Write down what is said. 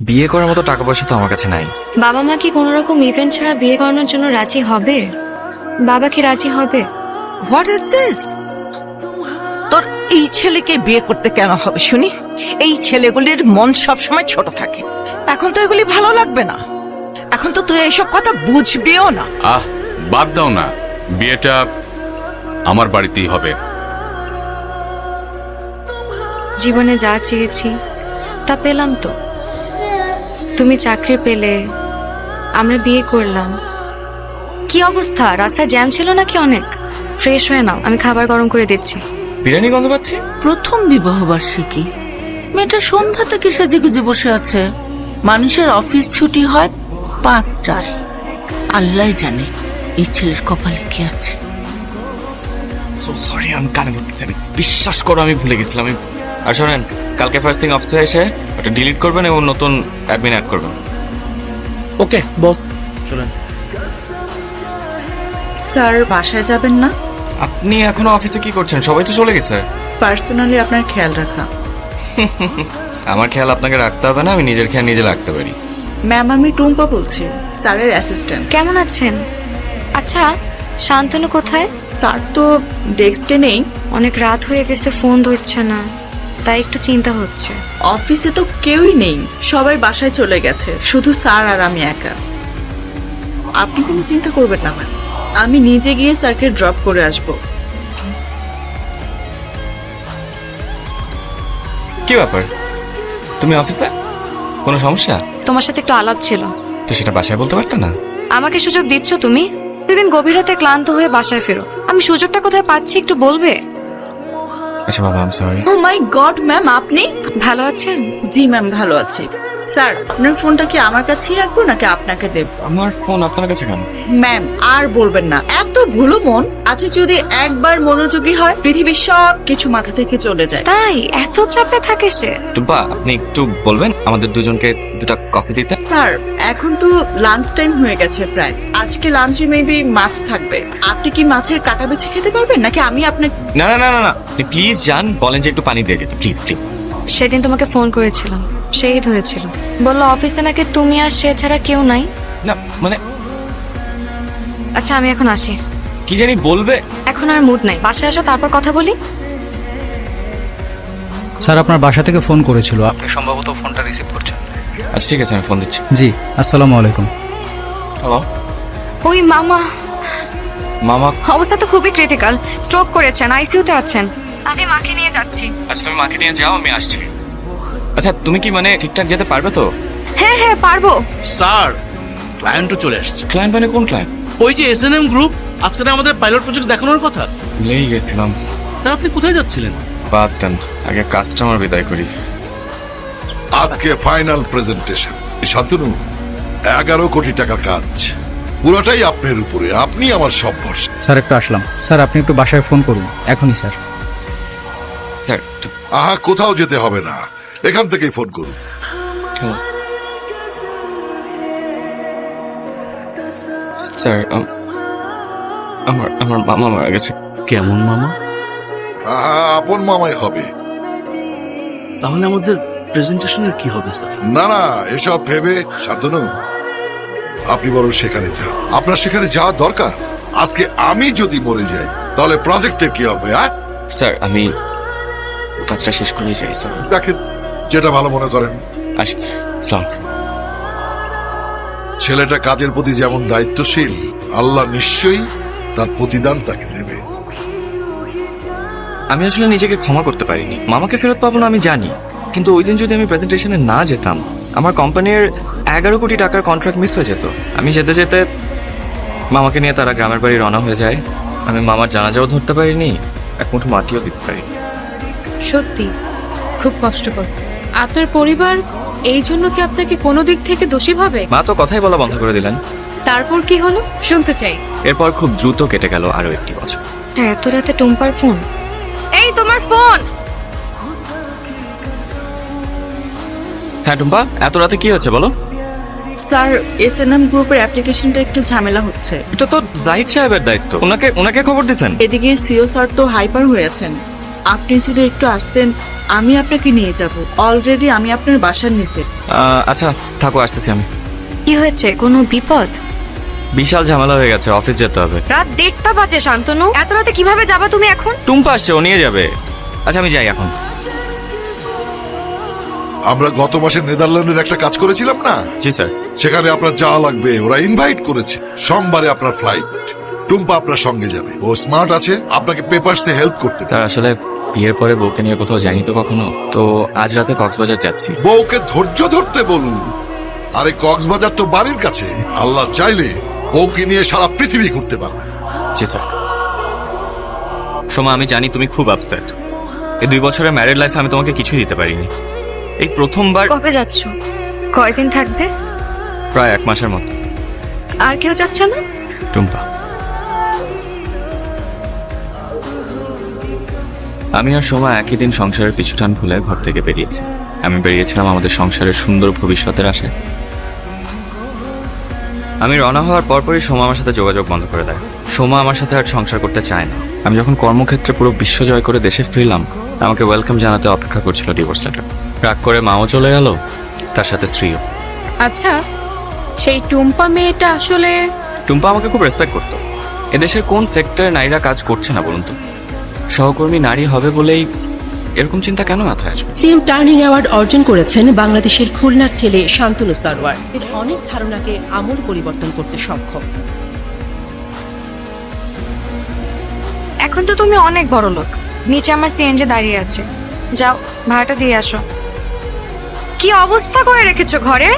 বিয়ে করার মতো টাকা পয়সা তো আমার কাছে নাই। বাবা মা কি কোনো রকম ইভেন্ট ছাড়া বিয়ে করানোর জন্য রাজি হবে? বাবা কি রাজি হবে? What is this? তোর এই ছেলেকে বিয়ে করতে কেন হবে শুনি? এই ছেলেগুলির মন সবসময় ছোট থাকে। এখন তো এগুলি ভালো লাগবে না। এখন তো তুই এইসব কথা বুঝবিও না। বাদ দাও না, বিয়েটা আমার বাড়িতেই হবে। জীবনে যা চেয়েছি তা পেলাম তো। তুমি চাকরি পেলে, আমরা বিয়ে করলাম। কি অবস্থা? রাস্তায় জ্যাম ছিল নাকি অনেক? ফ্রেশ হয়ে নাও, আমি খাবার গরম করে দিচ্ছি। বিরিয়ানি গন্ধ পাচ্ছি। প্রথম বিবাহ বার্ষিকী, মেয়েটা সন্ধ্যা থেকে সেজেগুজে বসে আছে। মানুষের অফিস ছুটি হয় 5টায়। আল্লাহ জানে এই ছেলের কপালে কি আছে। সো সরি, আমি কানে ধরতেছি না। বিশ্বাস করো আমি ভুলে গেছিলাম। আর শোনেন, কালকে ফার্স্ট থিং অফিসে এসে ওটা ডিলিট করবেন এবং নতুন অ্যাডমিন অ্যাড করবেন। ওকে বস, চলেন। স্যার বাসায় যাবেন না? আপনি এখনো অফিসে কি করছেন? সবাই তো চলে গেছে। পার্সোনালি আপনার খেয়াল রাখা। আমার খেয়াল আপনাকে রাখতে হবে না, আমি নিজের খেয়াল নিজে রাখতে পারি। ম্যাম, আমি টুম্পা বলছি, স্যারের অ্যাসিস্ট্যান্ট। কেমন আছেন? আচ্ছা, শান্তনু কোথায়? স্যার তো ডেস্কে নেই। অনেক রাত হয়ে গেছে, ফোন ধরছে না, তাই একটু চিন্তা হচ্ছে। অফিসে তো কেউই নেই, সবাই বাসায় চলে গেছে, শুধু স্যার আর আমি একা। আপনি কোনো চিন্তা করবেন না ম্যাম, আমি নিজে গিয়ে স্যারকে ড্রপ করে আসবো। কি ব্যাপার, তুমি অফিসে? কোনো সমস্যা? তোমার সাথে একটু আলাপ ছিল। তো সেটা বাসায় বলতে পারতে না? আমাকে সুযোগ দিচ্ছ তুমি? সেদিন গভীর রাতে ক্লান্ত হয়ে বাসায় ফেরো, আমি সুযোগটা কোথায় পাচ্ছি একটু বলবে? আচ্ছা বাবা, I am sorry. Oh my god ma'am, আপনি? ভালো আছেন? জি ম্যাম, ভালো আছি। স্যার, আপনার ফোনটা কি আমার কাছেই রাখবো নাকি আপনাকে দেব? আমার ফোন আপনার কাছে কেন? ম্যাম, আর বলবেন না, এত ভুলো মন আছে। যদি একবার মনোযোগী হয়, পৃথিবীর সব কিছু মাথা থেকে চলে যায়। তাই এত চাপে থাকে সে? টুম্পা, আপনি একটু বলবেন আমাদের দুজনকে দুটা কফি দিতে? স্যার, এখন তো লাঞ্চ টাইম হয়ে গেছে প্রায়। আজকে লাঞ্চে মেবি মাছ থাকবে। আপনি কি মাছের কাটা বেছে খেতে পারবেন নাকি আমি আপনাকে? না না না না না, প্লিজ যান, বলেন যে একটু পানি দিয়ে দিতে, প্লিজ প্লিজ। সেদিন তোমাকে ফোন করেছিলাম, সেই ধরেছিল। বললো অফিসে নাকি তুমি আর সে ছাড়া কেউ নাই। না মানে আচ্ছা, আমি এখন আসি। কি জানি বলবে। এখন আর মুড নাই, বাসায় আসো তারপর কথা বলি। স্যার আপনার বাসা থেকে ফোন করেছিল, আপনি সম্ভবত ফোনটা রিসিভ করছেন। আচ্ছা ঠিক আছে, আমি ফোন দিচ্ছি। জি, আসসালামু আলাইকুম। হ্যালো ওই মামা, মামা। অবস্থা তো খুবই ক্রিটিক্যাল, স্ট্রোক করেছেন, আইসিইউতে আছেন। আমি মাকে নিয়ে যাচ্ছি। আচ্ছা তুমি মাকে নিয়ে যাও, আমি আসছি। আচ্ছা তুমি কি মানে ঠিকঠাক যেতে পারবে তো? হ্যাঁ হ্যাঁ পারবো। স্যার, ক্লায়েন্টও চলে আসছে। ক্লায়েন্ট মানে কোন ক্লায়েন্ট? ওই যে এসএনএম গ্রুপ, আজকে না আমাদের পাইলট প্রজেক্ট দেখানোর কথা। ভুলেই গেছিলাম। স্যার আপনি কোথায় যাচ্ছিলেন? বাদ দেন, আগে কাস্টমার বিদায় করি। আজকে ফাইনাল প্রেজেন্টেশন। শান্তনু, 11 কোটি টাকার কাজ, পুরোটাই আপনার উপরে। আপনি আমার সব ভরসা। স্যার একটু আসলাম। স্যার আপনি একটু বাসায় ফোন করুন এখনই। স্যার স্যার আহা, কোথাও যেতে হবে না, এখান থেকেই ফোন করুন। হ্যালো স্যার, আমার আমার মামা মারা গেছে। কেমন মামা? আহা, আপন মামাই হবে। তাহলে আমাদের প্রেজেন্টেশনের কি হবে স্যার? না না, এসব ভেবে শান্তনু, আপনি বরং সেখানে যান। আপনার সেখানে যাওয়া দরকার। আজকে আমি যদি মরে যাই তাহলে প্রজেক্টের কি হবে? স্যার আমি কাজটা শেষ করে যাই স্যার। দেখেন, যেটা ভালো মনে করেন। আসি স্যার, সালাম। ছেলেটা কাজের প্রতি যেমন দায়িত্বশীল, আল্লাহ নিশ্চয়ই তার প্রতিদান তাকে দেবে। আমি আসলে নিজেকে ক্ষমা করতে পারিনি। মামাকে ফেরত পাবো না আমি জানি, কিন্তু ওই দিন যদি আমি প্রেজেন্টেশনে না যেতাম, আমার কোম্পানির 11 কোটি টাকার কন্ট্রাক্ট মিস হয়ে যেত। আমি যেতে যেতে মামাকে নিয়ে তারা গ্রামের বাড়ি রওনা হয়ে যায়। আমি মামার জানাজাও ধরতে পারিনি, এক মুঠো মাটিও দিতে পারিনি। সত্যি খুব কষ্টকর। আপনার পরিবার এই জন্য কি আপনাকে কোনো দিক থেকে দোষী ভাবে? মা তো কথাই বলা বন্ধ করে দিলেন। তারপর কি হলো শুনতে চাই। এরপর খুব দ্রুত কেটে গেল আরো 1টি বছর। হ্যাঁ, এত রাতে টুম্পার ফোন? এই তোমার ফোন। হ্যাঁ টুম্পা, এত রাতে কি হচ্ছে বলো? স্যার, এসএনএম গ্রুপের অ্যাপ্লিকেশনটা একটু ঝামেলা হচ্ছে। এটা তো জাহিদ সাহেবের দায়িত্ব, ওনাকে খবর দিছেন? এদিকে সিও স্যার তো হাইপার হয়েছেন। আপনি যদি একটু আসতেন আমি আপনাকে নিয়ে যাব। অলরেডি আমি আপনার বাসার নিচে। আচ্ছা থাকো, আসতেছি আমি। কি হয়েছে, কোনো বিপদ? বিশাল ঝামেলা হয়ে গেছে, অফিস যেতে হবে। রাত 1:30 বাজে শান্তনু, এত রাতে কিভাবে যাবা তুমি এখন? টুম্পা আসছে, ও নিয়ে যাবে। আচ্ছা আমি যাই এখন। আমরা গত মাসে নেদারল্যান্ডের একটা কাজ করেছিলাম না, জি স্যার। সেখানে আপনার যাওয়া লাগবে, ওরা ইনভাইট করেছে। সোমবারে আপনার ফ্লাইট, টুম্পা আপনার সঙ্গে যাবে। ও স্মার্ট আছে, আপনাকে পেপারসে হেল্প করতে পারে। স্যার আসলে বিয়ের পরে বউকে নিয়ে কোথাও যাইনি তো কখনো, তো আজ রাতে কক্সবাজার যাচ্ছি। বউকে ধৈর্য ধরতে বলুন। আরে কক্সবাজার তো বাড়ির কাছে, আল্লাহ চাইলে বউকে নিয়ে সারা পৃথিবী ঘুরতে পারবে। জি স্যার। সোমা, আমি জানি তুমি খুব আপসেট। এই 2 বছরের ম্যারিড লাইফে আমি তোমাকে কিছুই দিতে পারিনি। এই প্রথমবার। কবে যাচ্ছ? কয়দিন থাকবে? প্রায় 1 মাসের মতো। আর কেউ যাচ্ছে না? টুম্পা। আমি আর সোমা একই দিন সংসারের পিছুটান ভুলে ঘর থেকে বেরিয়েছি। আমি বেরিয়েছিলাম আমাদের সংসারের সুন্দর ভবিষ্যতের আশায়। আমি রওনা হওয়ার পরপরই সোমা আমার সাথে যোগাযোগ বন্ধ করে দেয়। সোমা আমার সাথে আর সংসার করতে চায় না। আমি যখন কর্মক্ষেত্রে পুরো বিশ্ব জয় করে দেশে ফিরলাম, আমাকে ওয়েলকাম জানাতে অপেক্ষা করছিল ডিভোর্স লেটার। রাগ করে মাও চলে গেল, তার সাথে স্ত্রীও। আচ্ছা, সেই টুম্পা মেয়েটা আসলে টুম্পা আমাকে খুব রেসপেক্ট করতো। এদেশের কোন সেক্টরে নারীরা কাজ করছে না বলুন তো? সহকর্মী নারী হবে বলেই এরকম চিন্তা কেন মাথায় আসবে? সিএম টার্নিং অ্যাওয়ার্ড অর্জন করেছেন বাংলাদেশের খুলনার ছেলে শান্তনু সারওয়ার। এর অনেক ধারণাকে আমূল পরিবর্তন করতে সক্ষম। এখন তো তুমি অনেক বড় লোক। নিচে আমার সিএনজি দাঁড়িয়ে আছে, যাও ভাড়াটা দিয়ে আসো। কি অবস্থা করে রেখেছো ঘরের?